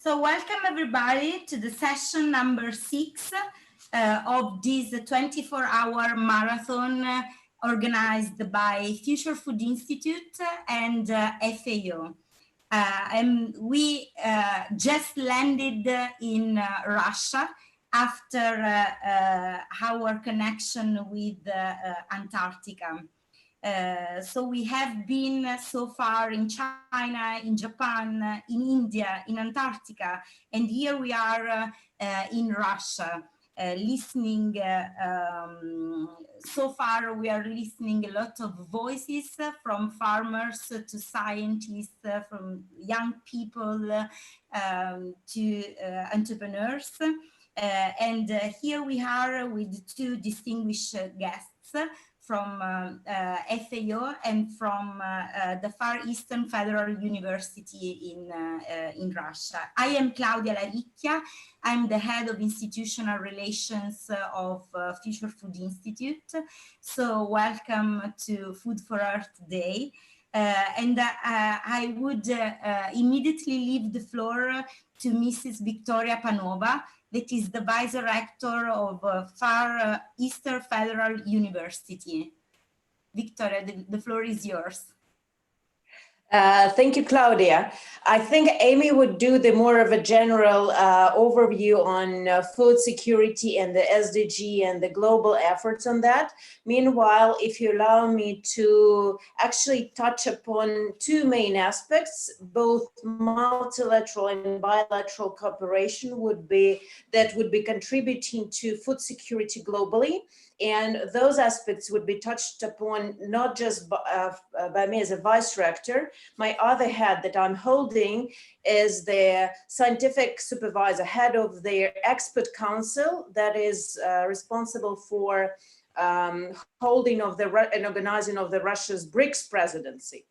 So welcome everybody to the session number 6 of this 24-hour marathon organized by Future Food Institute and FAO. And we just landed in Russia after our connection with Antarctica. So we have been so far in China, in Japan, in India, in Antarctica, and here we are in Russia, listening. So far we are listening a lot of voices from farmers to scientists, from young people to entrepreneurs. And here we are with two distinguished guests from FAO and from the Far Eastern Federal University in Russia. I am Claudia Laricchia. I'm the head of institutional relations of Future Food Institute. So welcome to Food for Earth Day. And I would immediately leave the floor to Mrs. Victoria Panova, that is the Vice Rector of Far Eastern Federal University. Victoria, the floor is yours. Thank you, Claudia. I think Amy would do the more of a general overview on food security and the SDG and the global efforts on that. Meanwhile, if you allow me to actually touch upon two main aspects, both multilateral and bilateral cooperation would be contributing to food security globally. And those aspects would be touched upon not just by me as a vice rector. My other hat that I'm holding is the scientific supervisor, head of their expert council that is responsible for holding of and organizing of the Russia's BRICS presidency.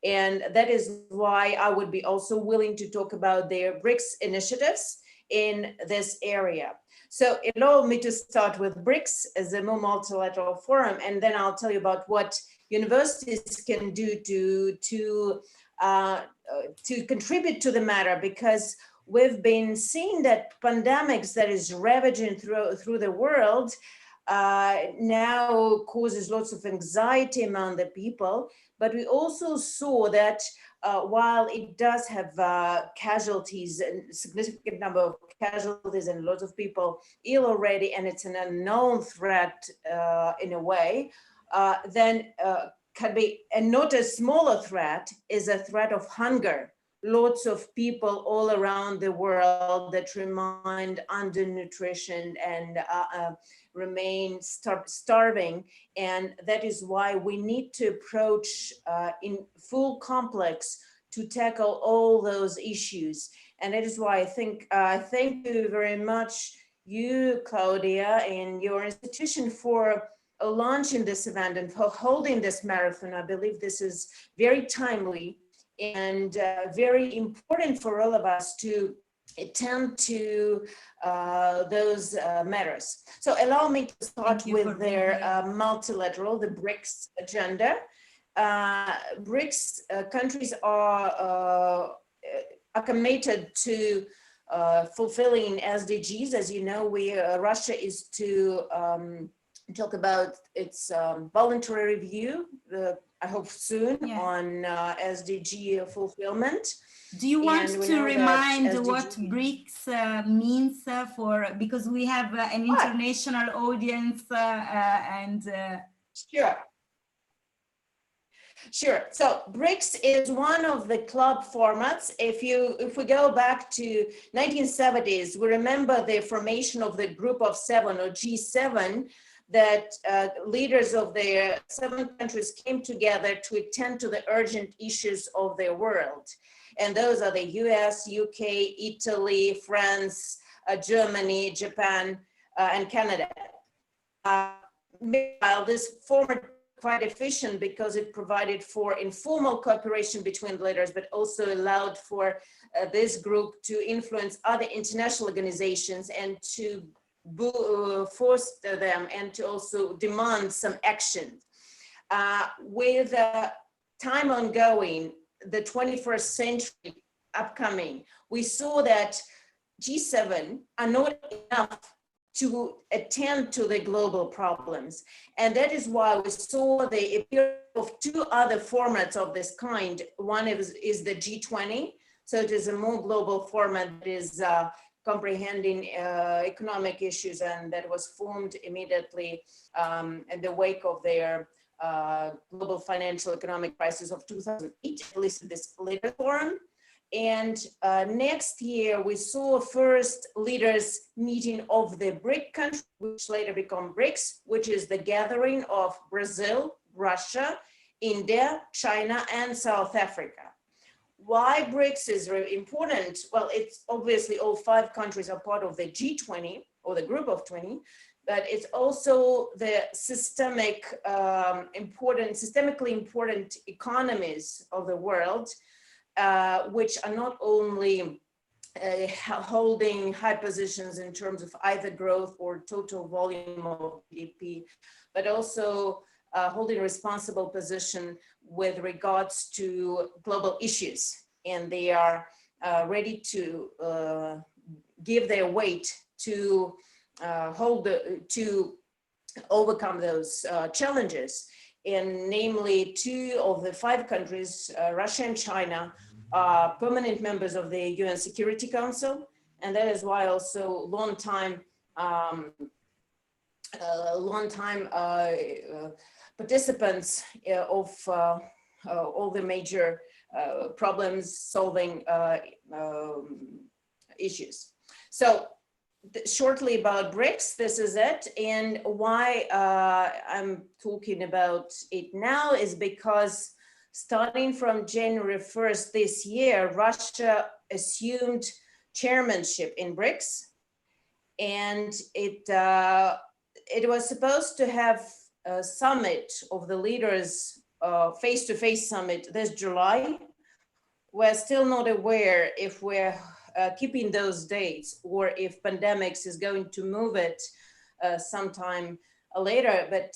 And that is why I would be also willing to talk about their BRICS initiatives in this area. So allow me to start with BRICS as a more multilateral forum, and then I'll tell you about what universities can do to contribute to the matter, because we've been seeing that pandemics that is ravaging through the world now causes lots of anxiety among the people. But we also saw that while it does have casualties, and significant number of casualties and lots of people ill already, and it's an unknown threat in a way, then can be, and not a smaller threat, is a threat of hunger. Lots of people all around the world that remain undernutrition and remain starving. And that is why we need to approach in full complex to tackle all those issues. And that is why I think, thank you very much, you, Claudia, and your institution for launching this event and for holding this marathon. I believe this is very timely and very important for all of us to attend to those matters. So allow me to start with their multilateral, the BRICS agenda. BRICS countries are committed to fulfilling SDGs. As you know, Russia is to talk about its voluntary review, I hope soon, on SDG fulfillment. Do you want to remind what BRICS means because we have an international audience and... Sure. So BRICS is one of the club formats. If we go back to 1970s, we remember the formation of the Group of Seven, or G7, that leaders of the 7 countries came together to attend to the urgent issues of their world. And those are the US, UK, Italy, France, Germany, Japan, and Canada. Meanwhile, this format quite efficient because it provided for informal cooperation between leaders, but also allowed for this group to influence other international organizations and to force them and to also demand some action. With time ongoing, the 21st century upcoming, we saw that G7 are not enough to attend to the global problems. And that is why we saw the appearance of two other formats of this kind. One is the G20. So it is a more global format that is comprehending economic issues, and that was formed immediately in the wake of their global financial economic crisis of 2008, at least this later forum. And next year, we saw first leaders meeting of the BRIC countries, which later become BRICS, which is the gathering of Brazil, Russia, India, China, and South Africa. Why BRICS is very important? Well, it's obviously all 5 countries are part of the G20 or the group of 20, but it's also the systemically important economies of the world, which are not only holding high positions in terms of either growth or total volume of GDP, but also holding a responsible position with regards to global issues. And they are ready to give their weight to to overcome those challenges. And namely, 2 of the 5 countries, Russia and China, are permanent members of the UN Security Council. And that is why also long-time participants of all the major problem-solving issues. So shortly about BRICS, this is it. And why I'm talking about it now is because starting from January 1st this year, Russia assumed chairmanship in BRICS. And it was supposed to have a summit of the leaders, face-to-face summit this July. We're still not aware if we're keeping those dates or if pandemics is going to move it sometime later, but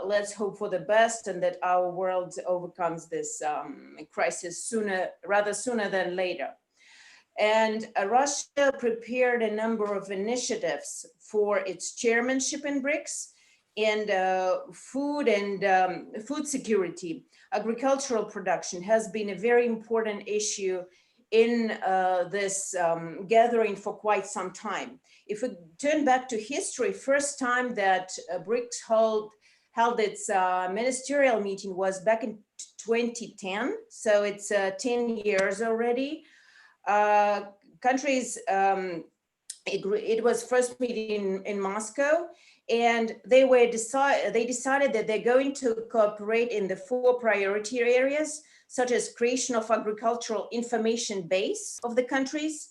let's hope for the best and that our world overcomes this crisis rather sooner than later. And Russia prepared a number of initiatives for its chairmanship in BRICS, and food security, agricultural production has been a very important issue in this gathering for quite some time. If we turn back to history, first time that BRICS held its ministerial meeting was back in 2010. So it's 10 years already. Countries, it was first meeting in Moscow, and they decided that they're going to cooperate in the 4 priority areas, such as creation of agricultural information base of the countries,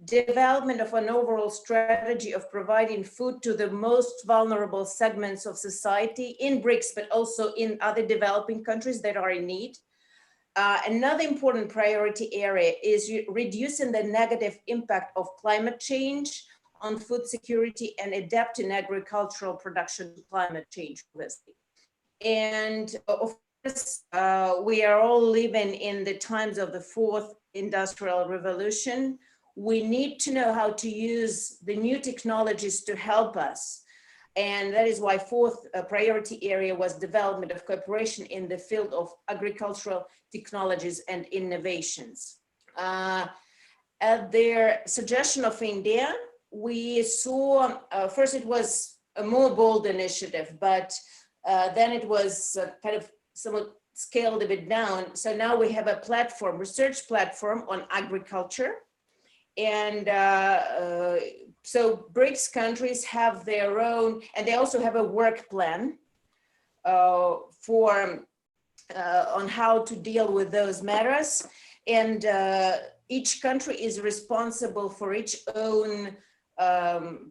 development of an overall strategy of providing food to the most vulnerable segments of society in BRICS, but also in other developing countries that are in need. Another important priority area is reducing the negative impact of climate change on food security and adapting agricultural production to climate change, obviously. And of course, we are all living in the times of the 4th industrial revolution. We need to know how to use the new technologies to help us. And that is why 4th priority area was development of cooperation in the field of agricultural technologies and innovations. At their suggestion of India, we saw, first it was a more bold initiative, but then it was kind of somewhat scaled a bit down. So now we have a platform, research platform on agriculture. And so BRICS countries have their own, and they also have a work plan on how to deal with those matters. And each country is responsible for its own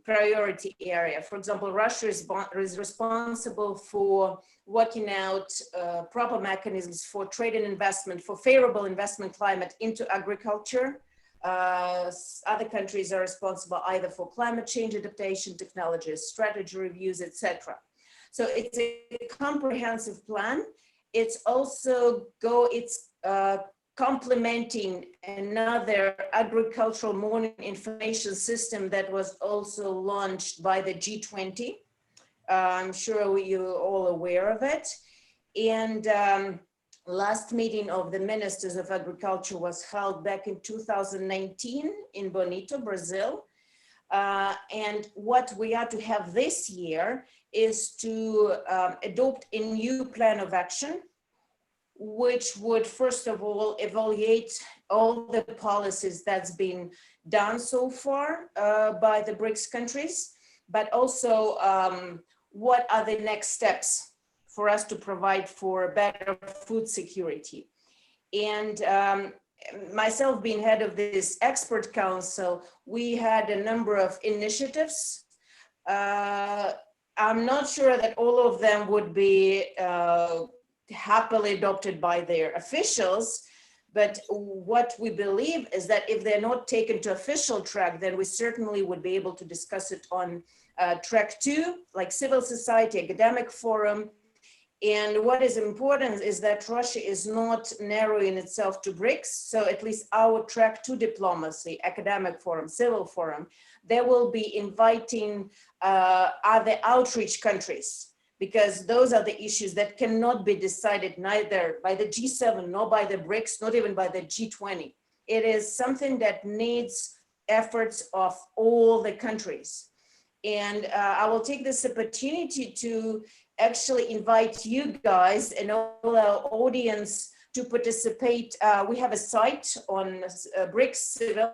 priority area. For example, Russia is responsible for working out proper mechanisms for trade and investment, for favorable investment climate into agriculture. Other countries are responsible either for climate change adaptation technologies, strategy reviews, etc. So it's a comprehensive plan. It's also complementing another agricultural morning information system that was also launched by the G20. I'm sure you're all aware of it. And last meeting of the Ministers of Agriculture was held back in 2019 in Bonito, Brazil. And what we are to have this year is to adopt a new plan of action, which would first of all evaluate all the policies that's been done so far by the BRICS countries, but also what are the next steps for us to provide for better food security. And myself being head of this expert council, we had a number of initiatives. I'm not sure that all of them would be happily adopted by their officials, but what we believe is that if they're not taken to official track, then we certainly would be able to discuss it on track 2, like civil society, academic forum. And what is important is that Russia is not narrowing itself to BRICS. So at least our track 2 diplomacy, academic forum, civil forum, they will be inviting other outreach countries, because those are the issues that cannot be decided neither by the G7, nor by the BRICS, not even by the G20. It is something that needs efforts of all the countries. And I will take this opportunity to actually invite you guys and all our audience to participate. We have a site on BRICS Civil.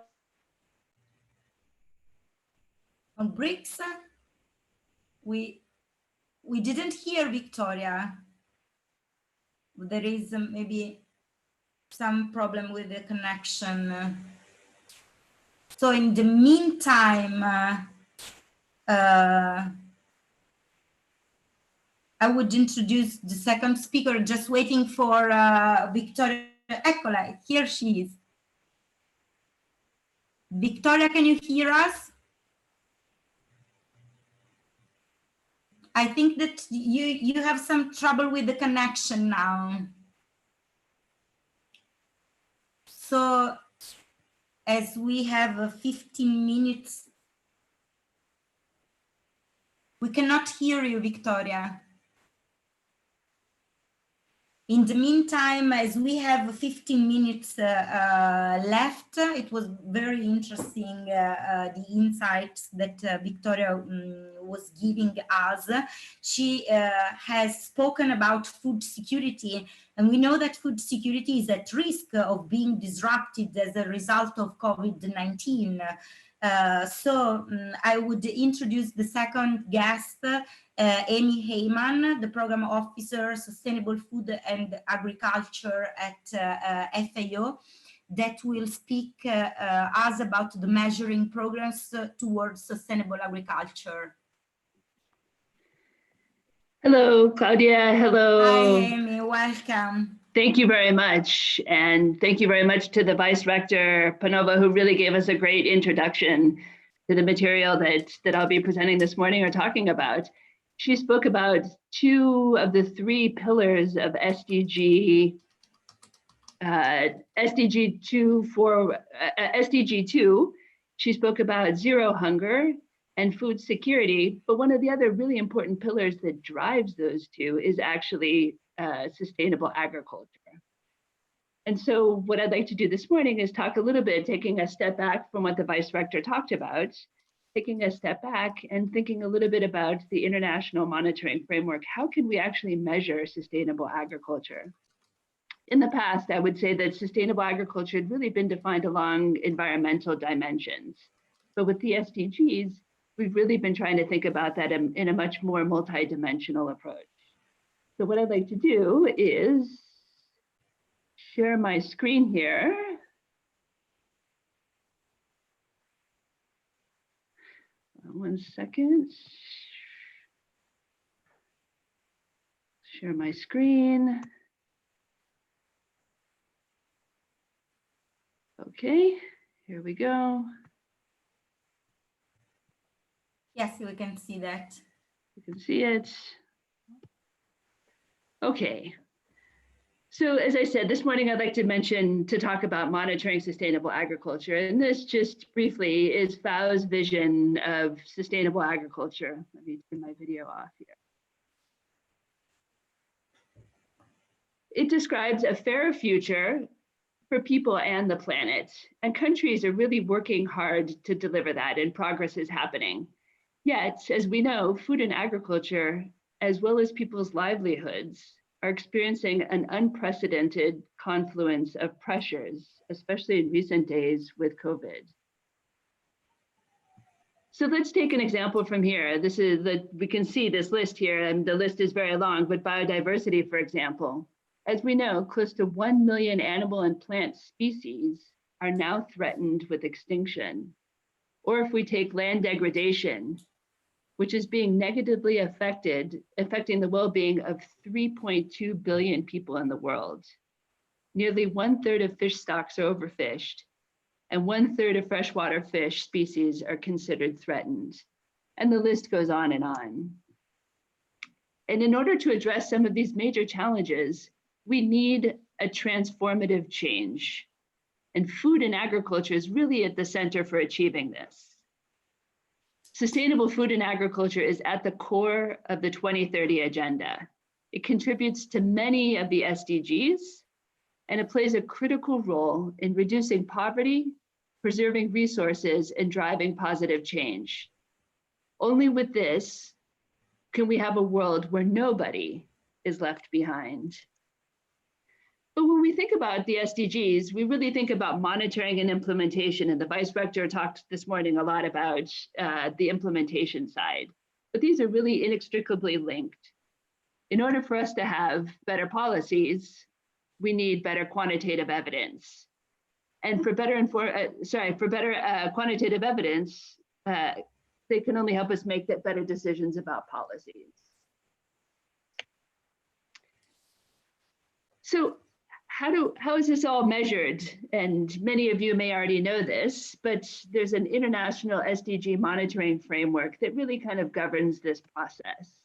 On BRICS, we didn't hear Victoria. There is maybe some problem with the connection. So in the meantime, I would introduce the second speaker, just waiting for Victoria. Eccola, here she is. Victoria, can you hear us? I think that you have some trouble with the connection now. So as we have 15 minutes, we cannot hear you, Victoria. In the meantime, as we have 15 minutes left, it was very interesting, the insights that Victoria was giving us. She has spoken about food security, and we know that food security is at risk of being disrupted as a result of COVID-19. I would introduce the second guest, Amy Heyman, the Program Officer, Sustainable Food and Agriculture at FAO, that will speak us about the measuring progress towards sustainable agriculture. Hello, Claudia. Hello. Hi, Amy. Welcome. Thank you very much. And thank you very much to the Vice Rector, Panova, who really gave us a great introduction to the material that I'll be presenting this morning or talking about. She spoke about 2 of the 3 pillars of SDG 2. She spoke about zero hunger and food security, but one of the other really important pillars that drives those 2 is actually sustainable agriculture. And so what I'd like to do this morning is talk a little bit, taking a step back from what the Vice Rector talked about, taking a step back and thinking a little bit about the international monitoring framework. How can we actually measure sustainable agriculture? In the past, I would say that sustainable agriculture had really been defined along environmental dimensions. But with the SDGs, we've really been trying to think about that in a much more multidimensional approach. So what I'd like to do is share my screen here. One second. Share my screen. Okay, here we go. Yes, we can see that. You can see it. Okay. So as I said, this morning I'd like to talk about monitoring sustainable agriculture. And this just briefly is FAO's vision of sustainable agriculture. Let me turn my video off here. It describes a fairer future for people and the planet. And countries are really working hard to deliver that, and progress is happening. Yet, as we know, food and agriculture, as well as people's livelihoods, are experiencing an unprecedented confluence of pressures, especially in recent days with COVID. So let's take an example from here. We can see this list here, and the list is very long, but biodiversity, for example. As we know, close to 1 million animal and plant species are now threatened with extinction. Or if we take land degradation, which is being negatively affecting the well-being of 3.2 billion people in the world. Nearly 1/3 of fish stocks are overfished, and 1/3 of freshwater fish species are considered threatened. And the list goes on and on. And in order to address some of these major challenges, we need a transformative change. And food and agriculture is really at the center for achieving this. Sustainable food and agriculture is at the core of the 2030 agenda. It contributes to many of the SDGs, and it plays a critical role in reducing poverty, preserving resources, and driving positive change. Only with this can we have a world where nobody is left behind. But when we think about the SDGs, we really think about monitoring and implementation. And the Vice Rector talked this morning a lot about the implementation side. But these are really inextricably linked. In order for us to have better policies, we need better quantitative evidence. And for better quantitative evidence, they can only help us make better decisions about policies. So how is this all measured? And many of you may already know this, but there's an international SDG monitoring framework that really kind of governs this process.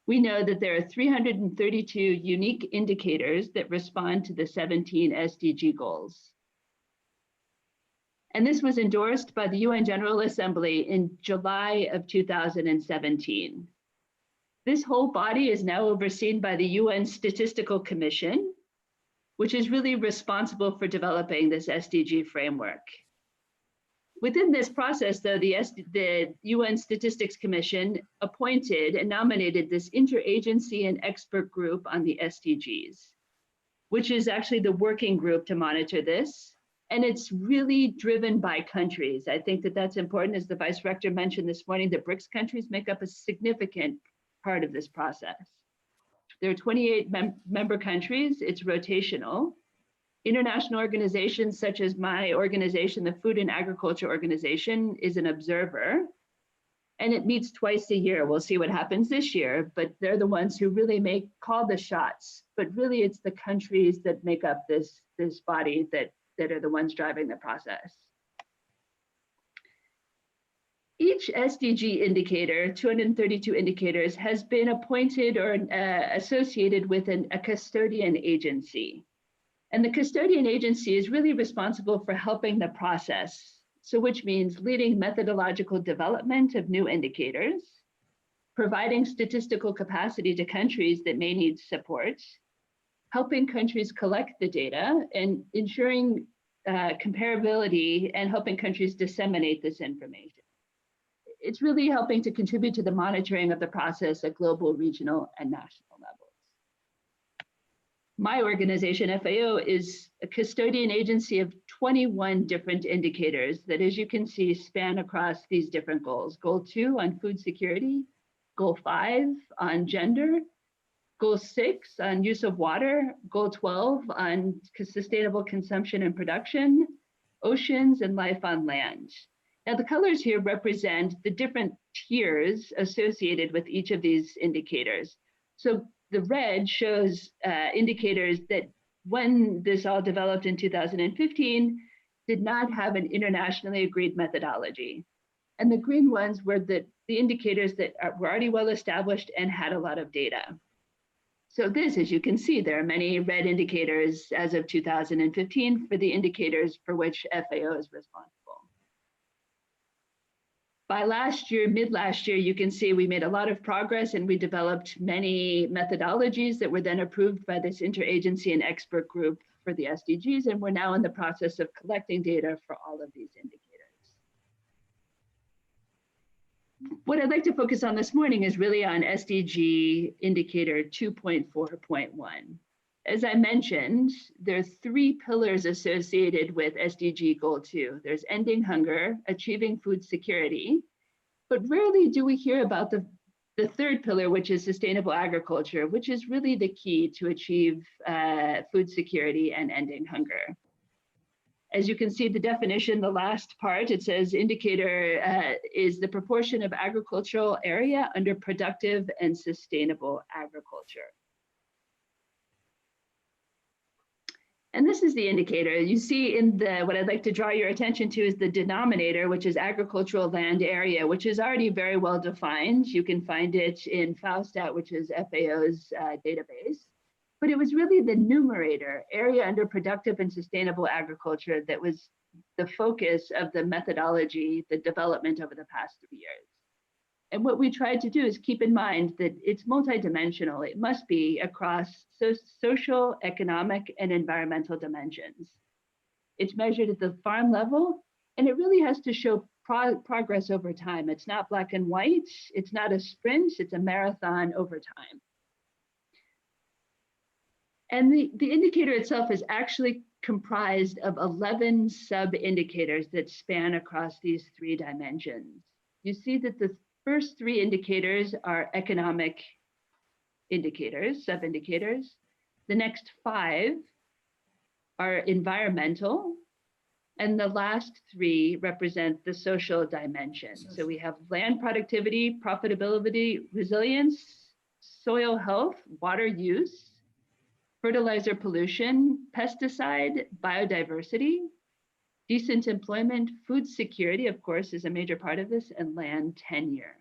We know that there are 332 unique indicators that respond to the 17 SDG goals. And this was endorsed by the UN General Assembly in July of 2017. This whole body is now overseen by the UN Statistical Commission, which is really responsible for developing this SDG framework. Within this process, though, the UN Statistics Commission appointed and nominated this interagency and expert group on the SDGs, which is actually the working group to monitor this. And it's really driven by countries. I think that that's important. As the Vice Rector mentioned this morning, the BRICS countries make up a significant part of this process. There are 28 member countries. It's rotational. International organizations such as my organization, the Food and Agriculture Organization, is an observer, and it meets twice a year. We'll see what happens this year, but they're the ones who really call the shots. But really, it's the countries that make up this body that are the ones driving the process. Each SDG indicator, 232 indicators, has been appointed or associated with a custodian agency. And the custodian agency is really responsible for helping the process. So which means leading methodological development of new indicators, providing statistical capacity to countries that may need support, helping countries collect the data, and ensuring comparability and helping countries disseminate this information. It's really helping to contribute to the monitoring of the process at global, regional, and national levels. My organization, FAO, is a custodian agency of 21 different indicators that, as you can see, span across these different goals. Goal 2 on food security, Goal 5 on gender, Goal 6 on use of water, Goal 12 on sustainable consumption and production, oceans, and life on land. Now, the colors here represent the different tiers associated with each of these indicators. So the red shows indicators that when this all developed in 2015, did not have an internationally agreed methodology. And the green ones were the indicators that were already well established and had a lot of data. So this, as you can see, there are many red indicators as of 2015 for the indicators for which FAO is responsible. By last year, mid last year, you can see we made a lot of progress and we developed many methodologies that were then approved by this interagency and expert group for the SDGs. And we're now in the process of collecting data for all of these indicators. What I'd like to focus on this morning is really on SDG indicator 2.4.1. As I mentioned, there are 3 pillars associated with SDG goal 2. There's ending hunger, achieving food security, but rarely do we hear about the 3rd pillar, which is sustainable agriculture, which is really the key to achieve food security and ending hunger. As you can see the definition, the last part, it says indicator is the proportion of agricultural area under productive and sustainable agriculture. And this is the indicator. You see in what I'd like to draw your attention to is the denominator, which is agricultural land area, which is already very well defined. You can find it in FAO Stat, which is FAO's database. But it was really the numerator, area under productive and sustainable agriculture, that was the focus of the methodology, the development over the past 3 years. And what we tried to do is keep in mind that it's multidimensional. It must be across social, economic, and environmental dimensions. It's measured at the farm level, and it really has to show progress over time. It's not black and white. It's not a sprint. It's a marathon over time. And the indicator itself is actually comprised of 11 sub-indicators that span across these 3 dimensions. You see that the first 3 indicators are economic indicators, sub-indicators. The next 5 are environmental, and the last 3 represent the social dimension. So we have land productivity, profitability, resilience, soil health, water use, fertilizer pollution, pesticide, biodiversity, decent employment, food security, of course, is a major part of this, and land tenure.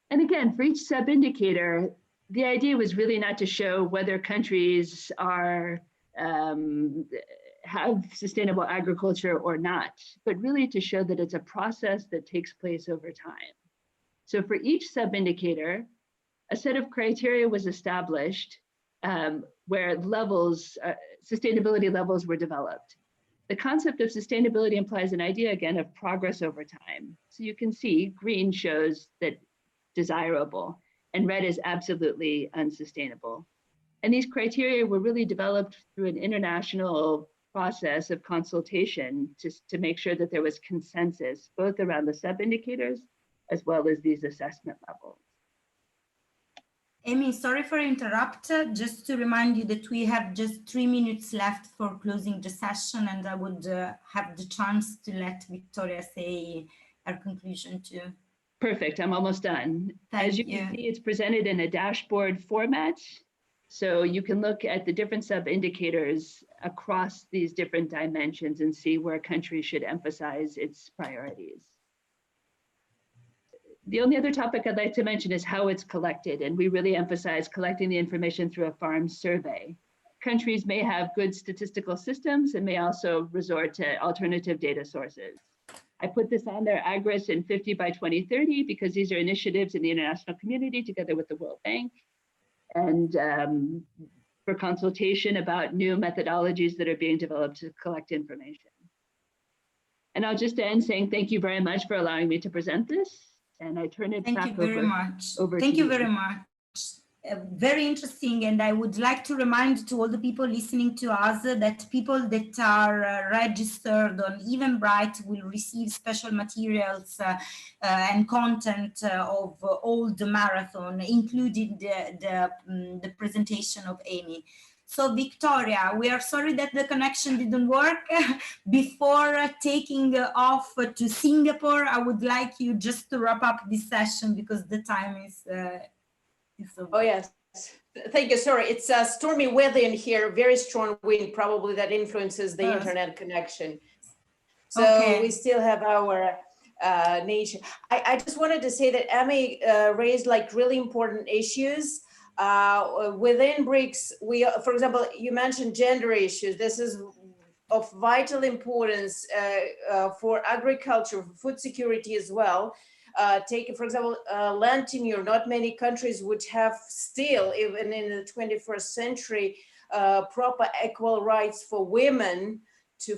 And again, for each sub-indicator, the idea was really not to show whether countries are have sustainable agriculture or not, but really to show that it's a process that takes place over time. So for each sub-indicator, a set of criteria was established where levels, sustainability levels were developed. The concept of sustainability implies an idea, again, of progress over time. So you can see green shows that desirable, and red is absolutely unsustainable. And these criteria were really developed through an international process of consultation to make sure that there was consensus, both around the sub-indicators as well as these assessment levels. Amy, sorry for interrupt. Just to remind you that we have just 3 minutes left for closing the session, and I would have the chance to let Victoria say her conclusion too. Perfect, I'm almost done. As you can see, it's presented in a dashboard format. So you can look at the different sub-indicators across these different dimensions and see where a country should emphasize its priorities. The only other topic I'd like to mention is how it's collected, and we really emphasize collecting the information through a farm survey. Countries may have good statistical systems and may also resort to alternative data sources. I put this on there, AGRIS in 50 by 2030, because these are initiatives in the international community together with the World Bank, and for consultation about new methodologies that are being developed to collect information. And I'll just end saying thank you very much for allowing me to present this. And I turn it back over. Thank you very much. Thank you very much. Very interesting. And I would like to remind to all the people listening to us that people that are registered on Eventbrite will receive special materials and content of all the marathon, including the presentation of Amy. So Victoria, we are sorry that the connection didn't work. Before taking off to Singapore, I would like you just to wrap up this session because the time is over. Oh yes, thank you. Sorry, it's stormy weather in here, very strong wind, probably that influences the internet connection. So we still have our nature. I just wanted to say that Emmy raised like really important issues. Within BRICS, for example, you mentioned gender issues. This is of vital importance for agriculture, for food security as well. Take, for example, land tenure. Not many countries would have still, even in the 21st century, proper equal rights for women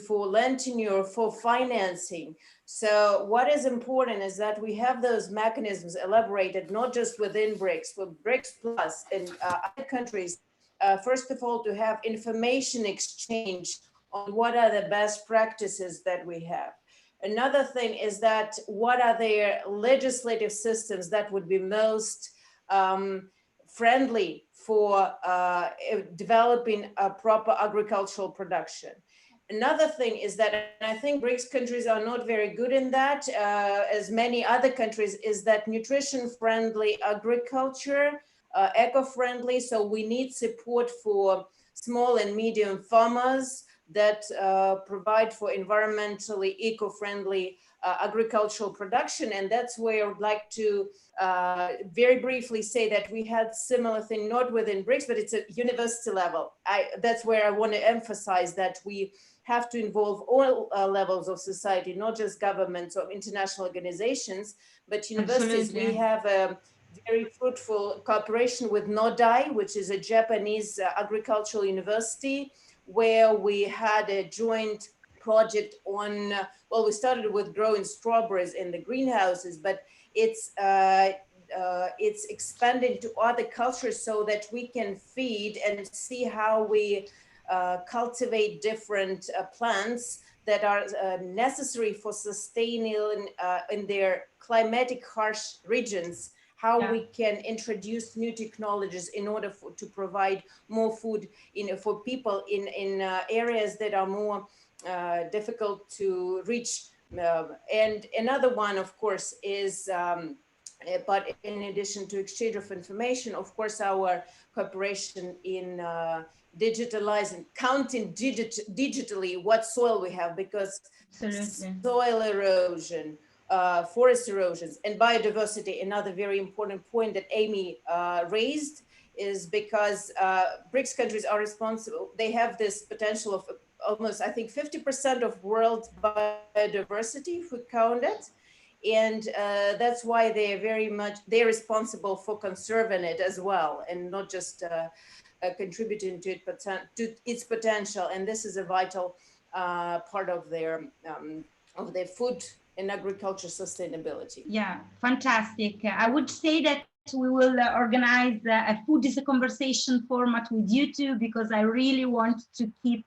for land tenure, for financing. So what is important is that we have those mechanisms elaborated, not just within BRICS, but BRICS plus in other countries, first of all, to have information exchange on what are the best practices that we have. Another thing is that what are their legislative systems that would be most friendly for developing a proper agricultural production. Another thing is that, and I think BRICS countries are not very good in that, as many other countries, is that nutrition-friendly agriculture, eco-friendly. So we need support for small and medium farmers that provide for environmentally eco-friendly agricultural production. And that's where I would like to very briefly say that we had similar thing, not within BRICS, but it's at university level. That's where I want to emphasize that we have to involve all levels of society, not just governments or international organizations, but universities. Absolutely. We have a very fruitful cooperation with Nodai, which is a Japanese agricultural university, where we had a joint project on, well, we started with growing strawberries in the greenhouses, but it's expanded to other cultures so that we can feed and see how we cultivate different plants that are necessary for sustaining in their climatic harsh regions, how we can introduce new technologies in order to provide more food for people in areas that are more difficult to reach. And another one, of course, is but in addition to exchange of information, of course, our cooperation in digitalizing, counting digitally what soil we have, because Absolutely. soil erosion, forest erosions, and biodiversity, another very important point that Amy raised, is because BRICS countries are responsible. They have this potential of almost, I think, 50% of world biodiversity, if we count it. And that's why they're responsible for conserving it as well, and not just contributing to its potential. And this is a vital part of their food and agriculture sustainability. Yeah, fantastic. I would say that we will organize a food is a conversation format with you too, because I really want to keep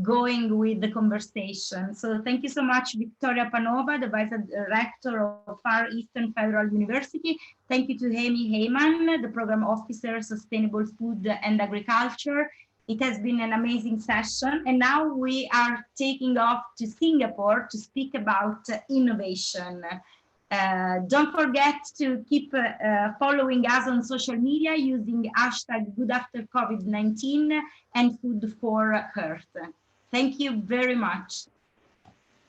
going with the conversation. So thank you so much, Victoria Panova, the Vice Rector of Far Eastern Federal University. Thank you to Amy Heyman, the Program Officer, Sustainable Food and Agriculture. It has been an amazing session. And now we are taking off to Singapore to speak about innovation. Don't forget to keep following us on social media using hashtag #GoodAfterCovid-19 and Food for Earth. Thank you very much.